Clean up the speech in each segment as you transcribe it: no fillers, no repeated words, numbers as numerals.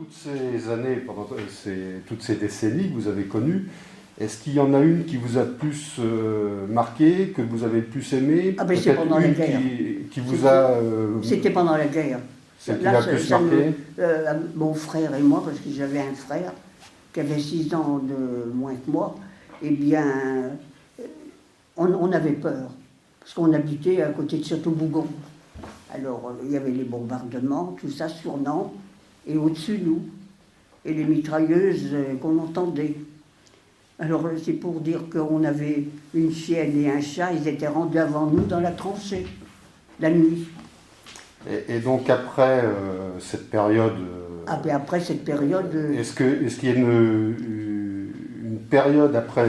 toutes ces années, toutes ces décennies que vous avez connues, est-ce qu'il y en a une qui vous a plus marqué, que vous avez le plus aimé? Ah ben c'est pendant la guerre. Qui vous a... C'était pendant la guerre. Celle qui l'a plus marqué? Mon frère et moi, parce que j'avais un frère qui avait 6 ans de moins que moi, eh bien, on avait peur, parce qu'on habitait à côté de Château-Bougon. Alors, il y avait les bombardements, tout ça sur Nantes, et au-dessus nous, et les mitrailleuses qu'on entendait. Alors, c'est pour dire qu'on avait une chienne et un chat, ils étaient rendus avant nous dans la tranchée, la nuit. Et donc après cette période... Après cette période... Est-ce qu'il y a une période après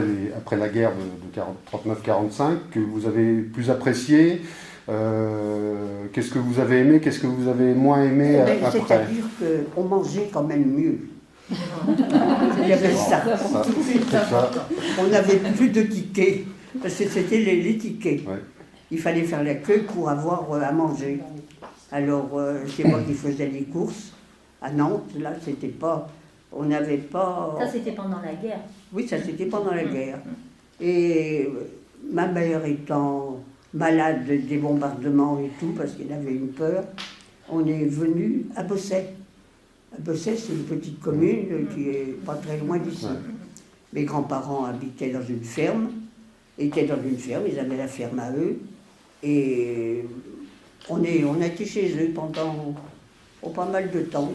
la guerre de 39-45 que vous avez plus appréciée? Qu'est-ce que vous avez aimé? Qu'est-ce que vous avez moins aimé après? C'est-à-dire qu'on mangeait quand même mieux. Il y avait ça. On n'avait plus de tickets, parce que c'était les tickets. Ouais. Il fallait faire la queue pour avoir à manger. Alors, c'est moi qui faisais les courses. À Nantes, là, c'était pas... On n'avait pas... Ça, c'était pendant la guerre. Oui, ça, c'était pendant la guerre. Et ma mère étant malade des bombardements et tout, parce qu'elle avait une peur, on est venu à Bosset. À Bosset, c'est une petite commune qui est pas très loin d'ici. Mes grands-parents habitaient dans une ferme, étaient dans une ferme, ils avaient la ferme à eux. Et on a été chez eux pendant pas mal de temps.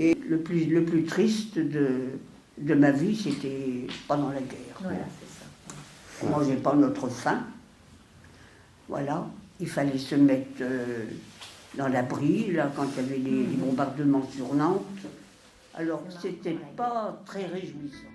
Et le plus triste de ma vie, c'était pendant la guerre. Voilà, c'est ça. On ne mangeait pas notre faim. Voilà. Il fallait se mettre dans l'abri, là, quand il y avait les bombardements sur Nantes. Alors, c'était pas très réjouissant.